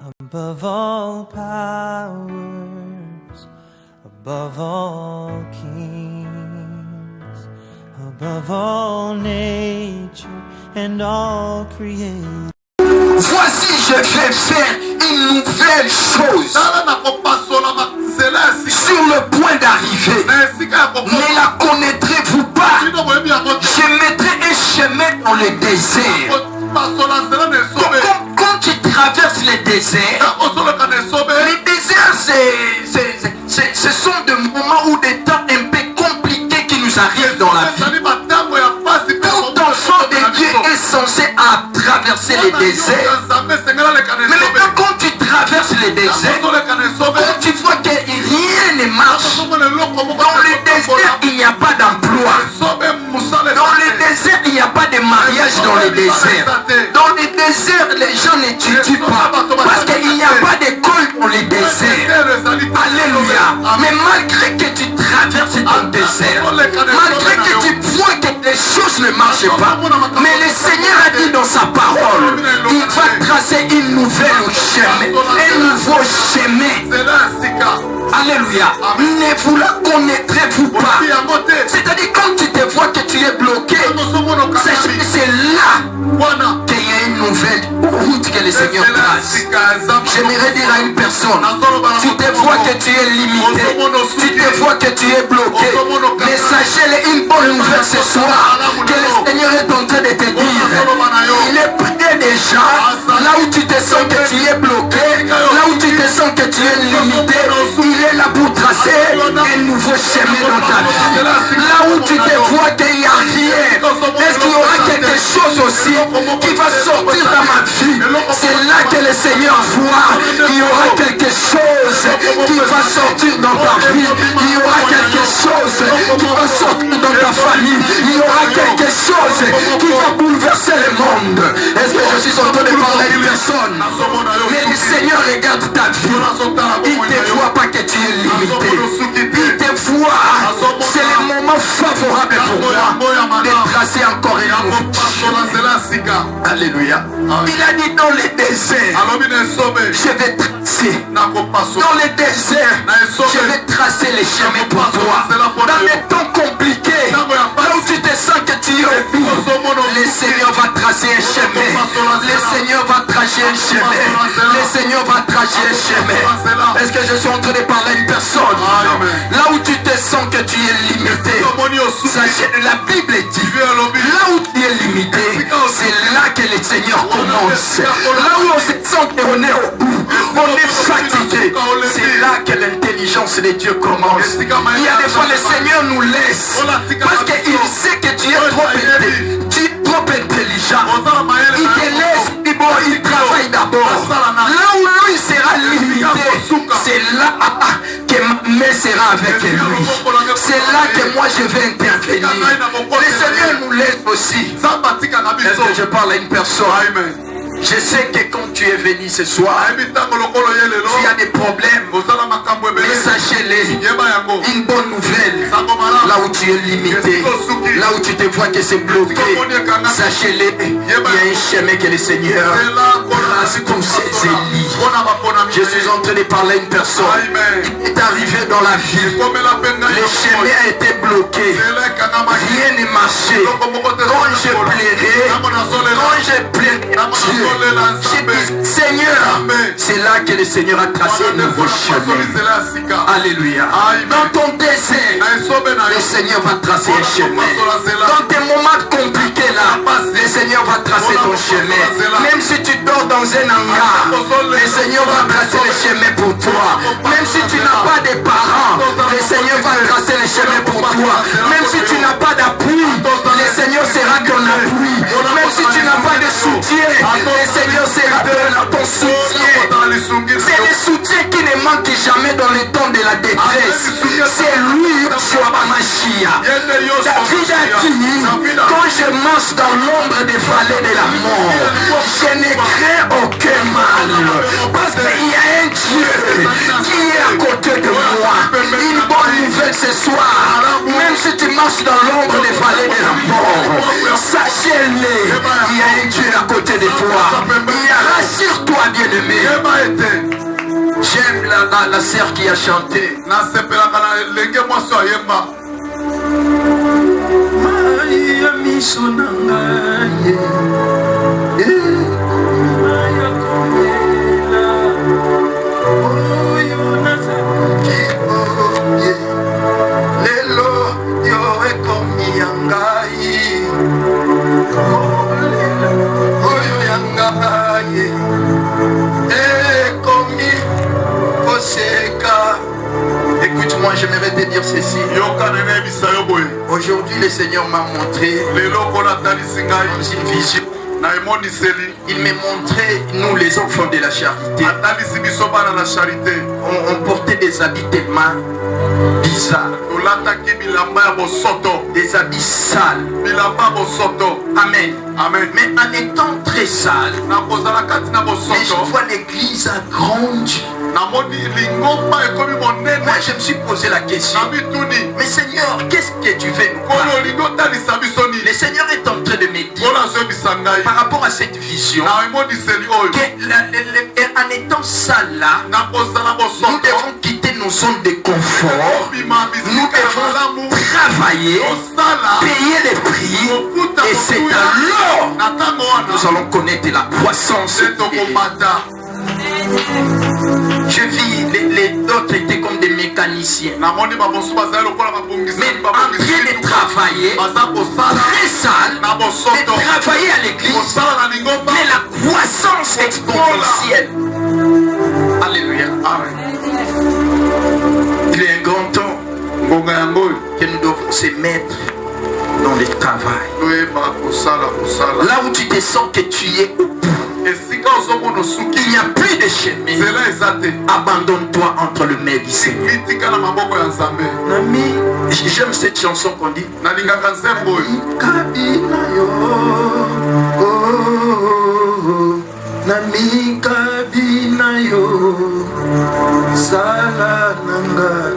above all powers, above all kings, above all nature and all creation. Voici, je vais faire une nouvelle chose sur le point d'arriver. Ne la connaîtrez-vous pas? Je mettrai un chemin dans le désert. Quand tu traverses le désert, ce sont des moments ou des temps un peu compliqués qui nous arrivent dans la vie. Tout enfant de Dieu est censé traverser le désert. Mais maintenant, quand tu traverses le désert, quand tu vois que rien ne marche, dans le désert, il n'y a pas d'emploi. Dans le désert, il n'y a pas de mariage dans le désert. Dans le désert, les gens n'étudient pas. Parce qu'il n'y a pas d'école dans le désert. Alléluia. Mais malgré que tu traverses ton désert, malgré que tu vois que les choses ne marchent pas, mais le Seigneur a dit dans sa parole, il va tracer une nouvelle chemin, un nouveau chemin. Alléluia. Ne vous la connaîtrez-vous pas? C'est-à-dire quand tu te vois que tu es bloqué, c'est là qu'il y a une nouvelle route que le Seigneur trace. J'aimerais dire à une personne, tu te vois que tu es limité, tu te vois que tu es bloqué, mais sachez une bonne nouvelle ce soir, que le Seigneur est en train de te dire, il est prêt déjà, là où tu te sens que tu es bloqué, là où tu te sens que tu es limité, il est là pour tracer un nouveau chemin dans ta vie. Là où tu te vois qu'il n'y a rien, est-ce qu'il y aura quelque chose aussi qui va sortir dans ma vie? C'est là que le Seigneur voit, il y aura quelque chose qui va sortir dans ta vie, il y aura quelque chose qui va sortir dans ta famille, il y aura quelque chose qui va bouleverser le monde. Est-ce que je suis en train de parler à une personne? Mais le Seigneur regarde ta vie, il ne te voit pas que tu es limité, il te voit, c'est le moment favorable pour moi de tracer encore une autre. Alléluia. Il a dit dans les déserts, je vais tracer. Dans les déserts, je vais tracer les chemins pour toi. Dans les temps compliqués, là où tu te sens que tu es au bout, le Seigneur va tracer un chemin. Le Seigneur va tracer un chemin. Le Seigneur va tracer un chemin. Est-ce que je suis en train de parler à une personne? Là où tu te sens que tu es limité, sachez, la Bible dit, là où tu es limité, c'est là que le Seigneur commence. Là où on se sent qu'on est au bout, on est fatigué, c'est là que l'intelligence de Dieu commence. Il y a des fois le Seigneur nous laisse parce qu'il sait que tu es trop intelligent. Il te laisse, il travaille d'abord. Là où lui sera limité, c'est là que ma main sera avec lui. C'est là que moi je vais intervenir. Le Seigneur nous laisse aussi. Est-ce que je parle à une personne? Je sais que quand tu es venu ce soir, tu as des problèmes, mais sachez-les, une bonne nouvelle, là où tu es limité, là où tu te vois que c'est bloqué, sachez-les, il y a un chemin que le Seigneur trace pour ses élis. Je suis en train de parler à une personne, il est arrivé dans la vie, le chemin a été bloqué, rien n'est marché. Quand je plairai, quand je plairai Dieu, j'ai dit, Seigneur, c'est là que le Seigneur a tracé un nouveau chemin. Alléluia. Dans ton désert, le Seigneur va tracer un chemin. Dans tes moments compliqués là, le Seigneur va tracer ton chemin. Même si tu dors dans un hangar, le Seigneur va tracer le chemin pour toi. Même si tu n'as pas de parents, le Seigneur va tracer le chemin pour toi. Même si tu n'as pas d'appui, le Seigneur sera ton appui. Même si tu n'as pas de soutien, le Seigneur sera ton soutien. C'est le soutien qui ne manque jamais dans les temps de la détresse. C'est lui, Yeshua Mashiach. David a dit, quand je marche dans l'ombre des vallées de la mort, je ne crains aucun mal. Parce qu'il y a un Dieu qui est à côté de moi. Une bonne nouvelle appelle ce soir, même si tu marches dans l'ombre des vallées de la mort, sachez-le, il y a un Dieu à côté de toi. Rassure-toi, bien-aimé. J'aime la sœur qui a chanté. Écoute-moi, j'aimerais te dire ceci. Aujourd'hui, le Seigneur m'a montré dans une vision. Il m'a montré, nous les enfants de la charité, on portait des habits tellement bizarres, des habits sales. Amen. Amen. Mais en étant très sale, mais je vois l'église a grandi. Moi je me suis posé la question, mais Seigneur, qu'est-ce que tu veux nous faire? Le Seigneur est en train de me dire par rapport à cette vision que en étant sale là, nous devons quitter nos zones de confort. Nous devons travailler, payer les prix, et c'est alors nous allons connaître la croissance. Je vis, les autres étaient comme des mécaniciens. Mais en train de travailler, très sale, de travailler à l'église, mais la croissance exponentielle. Alléluia. Il est un grand temps que nous devons se mettre dans le travail. Là où tu te sens que tu es au bout, il n'y a plus de chemin. Abandonne-toi entre le mains du Seigneur. J'aime cette chanson qu'on dit.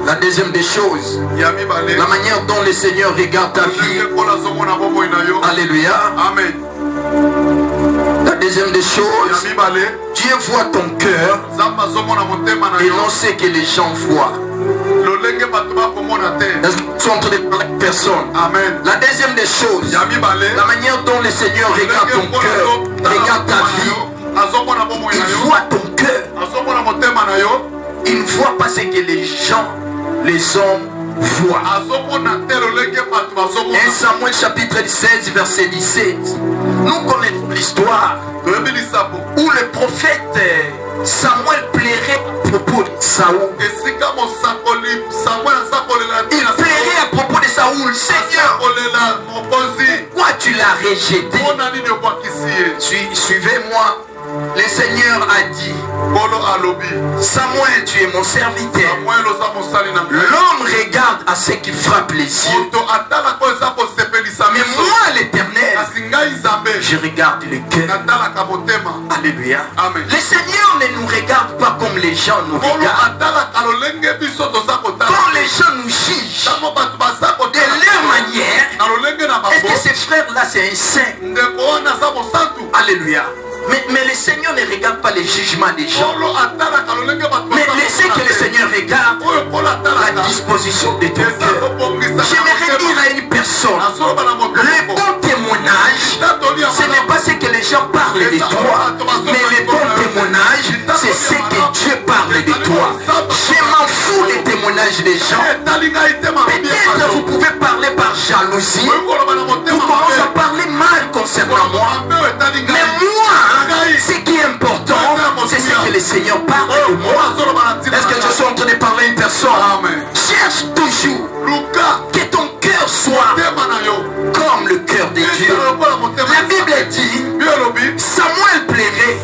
La deuxième des choses, la manière dont le Seigneur regarde ta vie. Alléluia. Amen. La deuxième des choses, Dieu voit ton cœur et non ce que les gens voient. Ils sont en train de parler de personne. Amen. La deuxième des choses, la manière dont le Seigneur regarde ton cœur, regarde ta vie, il voit ton cœur. Il ne voit pas ce que les gens, les hommes voient. 1 Samuel chapitre 16 verset 17. Nous connaissons l'histoire où le prophète Samuel plairait à propos de Saoul. Il plairait à propos de Saoul. Seigneur, pourquoi tu l'as rejeté? Suivez-moi. Le Seigneur a dit, Samuel, tu es mon serviteur. L'homme regarde à ce qui frappe les yeux. Mais moi, l'Éternel, je regarde le cœur. Alléluia. Amen. Le Seigneur ne nous regarde pas comme les gens nous regardent. Quand les gens nous jugent de leur manière, est-ce que ces frères-là, c'est un saint? Alléluia. Mais le Seigneur ne regarde pas les jugements des gens. Mais ce que le Seigneur regarde, la disposition de ton cœur. J'aimerais dire à une personne, le bon témoignage, ce n'est pas ce que les gens parlent de toi, mais le bon témoignage, c'est ce que Dieu parle de toi. Je m'en fous des témoignages des gens. Peut-être vous pouvez parler par jalousie, vous commencez à parler mal concernant moi, mais moi, ce qui est important, c'est ce que le Seigneur parle de moi. Est-ce que je suis en train de parler à une personne? Cherche toujours que ton cœur soit comme le cœur de Dieu. La Bible dit, Samuel plairait,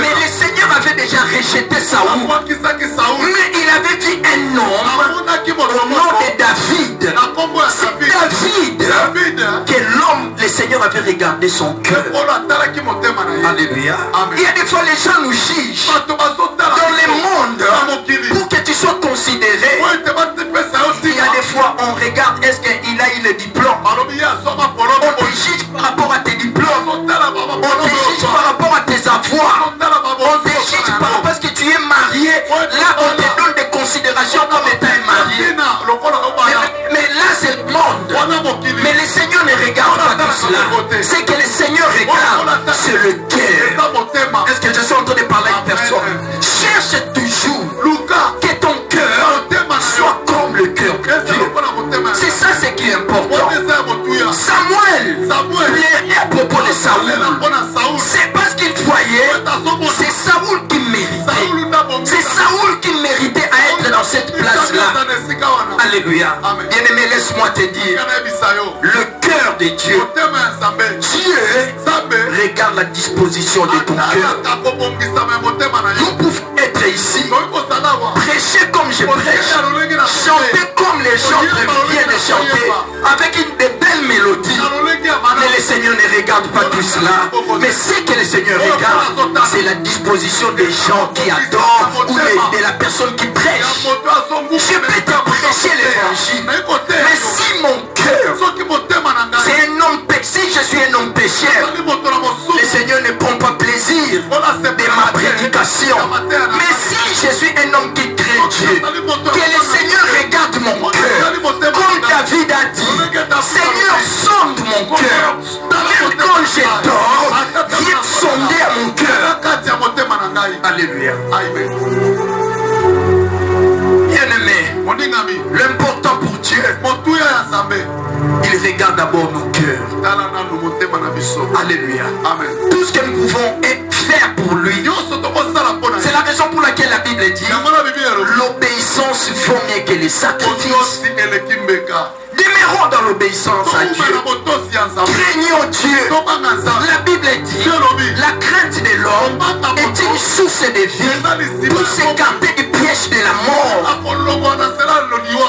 mais le Seigneur avait déjà rejeté Saoul. Mais il avait dit un homme au nom de David. C'est David que l'homme, le Seigneur avait regardé son cœur. Alléluia. Il y a des fois les gens nous jugent dans le monde pour que tu sois considéré. Il y a Là, on te donne des considérations comme étant un mari. Mais là, c'est le monde. Mais le Seigneur ne regarde pas tout cela. C'est que le Seigneur regarde, c'est le cœur. Est-ce que je suis en train de parler à une personne? Cherche toujours que ton cœur soit comme le cœur de Dieu. C'est ça ce qui est important. Samuel plaignait à propos de Saoul. C'est parce qu'il voyait, c'est Saoul qui méritait. C'est Saoul qui méritait à être dans cette place-là. Alléluia. Bien-aimé, laisse-moi te dire, le cœur de Dieu, Dieu regarde la disposition de ton cœur. Nous pouvons être ici, prêcher comme je prêche, chanter comme les chantres viennent de chanter, avec une de belles mélodies. Mais le Seigneur ne regarde pas tout cela. Mais ce que le Seigneur regarde, c'est la disposition des gens qui adorent ou de la personne qui prêche. Je peux te prêcher l'évangile, mais si mon cœur, c'est un homme péché, si je suis un homme pécheur, le Seigneur ne prend pas plaisir de ma prédication. Mais si je suis un homme qui craint Dieu, que le Seigneur regarde mon cœur, comme David a dit, Seigneur, sonde mon cœur, même quand je dors, viens sonder à mon cœur. Alléluia. Bien-aimé, l'important pour Dieu, il regarde d'abord nos cœurs. Alléluia. Amen. Tout ce que nous pouvons faire pour lui, c'est la raison pour laquelle la Bible dit l'obéissance vaut mieux que les sacrifices. Demeurons dans l'obéissance à Dieu. Craignons Dieu. La Bible dit la crainte de l'homme est une source de vie pour s'écarter du piège de la mort.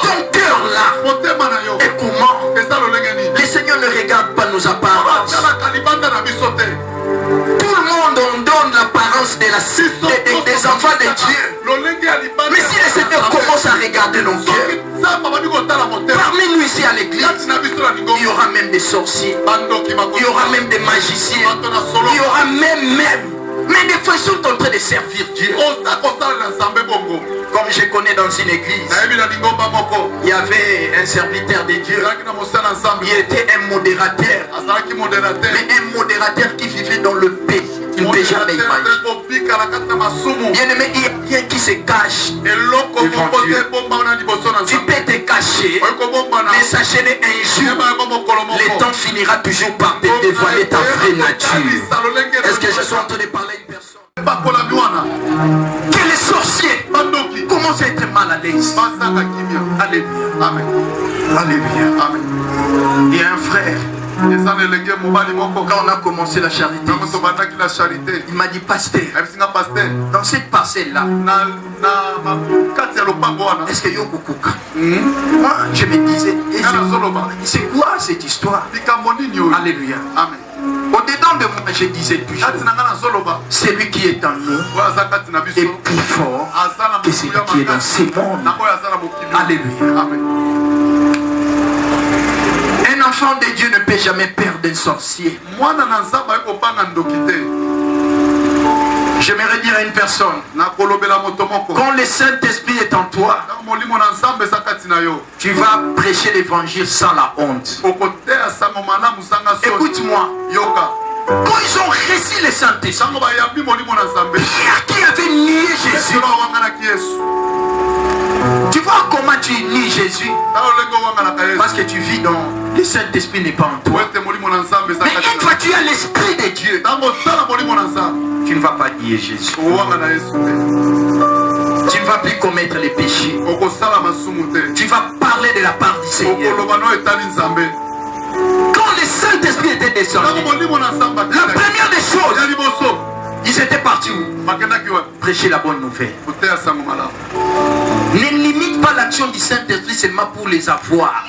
Ton cœur là est comment? Le Seigneur ne regarde pas nos apparences. Tout le monde on donne l'apparence des enfants de Dieu. Mais si le Seigneur commence à regarder nos cœurs, parmi nous ici à l'église, il y aura même des sorciers, il y aura même des magiciens, il y aura même. Mais des fois, ils sont en train de servir Dieu. Comme je connais dans une église, il y avait un serviteur de Dieu. Il était un modérateur. Mais un modérateur qui vivait dans le paix. Il ne peut jamais imaginer. Bien aimé, il y a rien qui se cache devant Dieu. Tu peux te cacher, mais sachez-le, un jour, le temps finira toujours par te dévoiler ta vraie nature. Est-ce que je suis en train de parler à une personne? Que les sorciers commencent à être mal à l'aise. Alléluia. Amen. Alléluia. Amen. Il y a un frère. Quand on a commencé la charité, il m'a dit, pasteur, dans cette parcelle-là, est-ce que yo kukuka? Moi, je me disais, c'est quoi cette histoire? Alléluia. Amen. Au-dedans de moi, je disais toujours, celui qui est en nous est plus fort que celui qui est dans ce monde. Alléluia. Amen. Un enfant de Dieu ne peut jamais perdre un sorcier. J'aimerais dire à une personne, quand le Saint-Esprit est en toi, tu vas prêcher l'évangile sans la honte. Écoute-moi. Quand ils ont reçu le Saint-Esprit, Pierre qui avait nié Jésus, tu vois comment tu nies Jésus? Parce que tu vis dans... Le Saint-Esprit n'est pas en toi. Mais une fois tu as l'Esprit de Dieu, tu ne vas pas nier Jésus. Tu ne vas plus commettre les péchés. Tu vas parler de la part du Seigneur. Quand le Saint-Esprit était descendu, la première des choses, ils étaient partis où? Prêcher la bonne nouvelle. Ne limite pas l'action du Saint-Esprit seulement pour les avoir.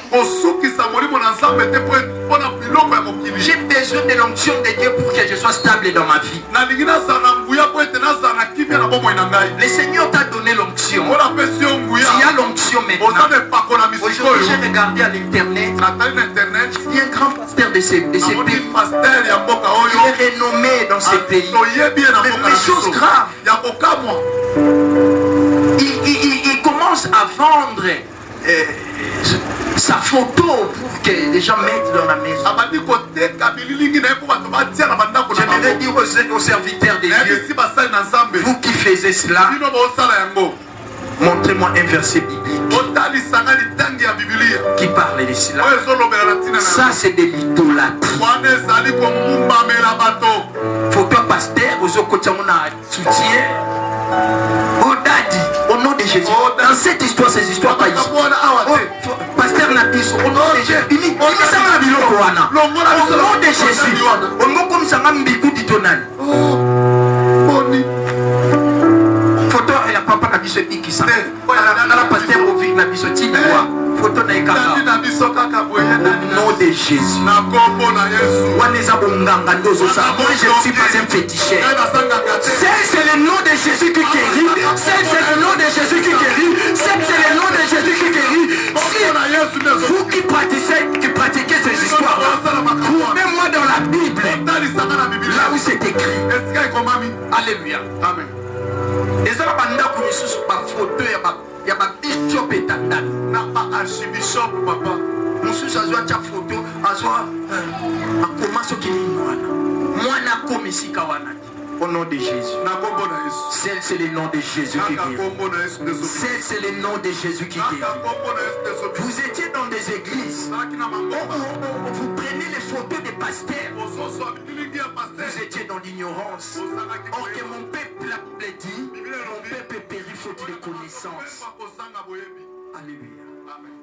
J'ai besoin de l'onction de Dieu pour que je sois stable dans ma vie. Le Seigneur t'a donné l'onction. Il y a l'onction maintenant. Aujourd'hui, j'ai regardé à l'internet. Il y a un grand pasteur de ces pays. Il est renommé dans ces pays. Mais chose grave. vendre sa photo pour que les gens mettent dans la maison. J'aimerais dire aux serviteurs de Dieu, vous qui faisiez cela, montrez-moi un verset biblique qui parle de cela. Ça, c'est de l'idolâtrie. Photo pasteur, aux autres, on a soutien. Oh, daddy, au nom de Jésus. Dans cette histoire, ces histoires pas ici. Pasteur Nabis, au nom de Jésus. Au nom de Jésus. Au nom comme ça, même Bikou Ditonal. Photo, il y a papa Nabis qui s'en fait. La pasteur Ovi Nabis, photo na ekaka. Au nom de Jésus. Moi, je ne suis pas un féticheur. C'est le nom de Jésus qui guérit. C'est le nom de Jésus qui guérit. C'est le nom de Jésus qui guérit. Si vous qui pratiquez ces histoires, trouvez-moi dans la Bible, là où c'est écrit. Alléluia. Amen. Et ça va pas sur ma photo, il y a ma bishop et tata. Na pas archibishop, papa. Monsieur, ça doit être photo. Au nom de Jésus. C'est le nom de Jésus qui guérit. C'est le nom de Jésus qui guérit. Vous étiez dans des églises. Vous prenez les photos des pasteurs. Vous étiez dans l'ignorance. Or que mon peuple a dit, mon peuple périt faute de connaissance. Alléluia. Amen.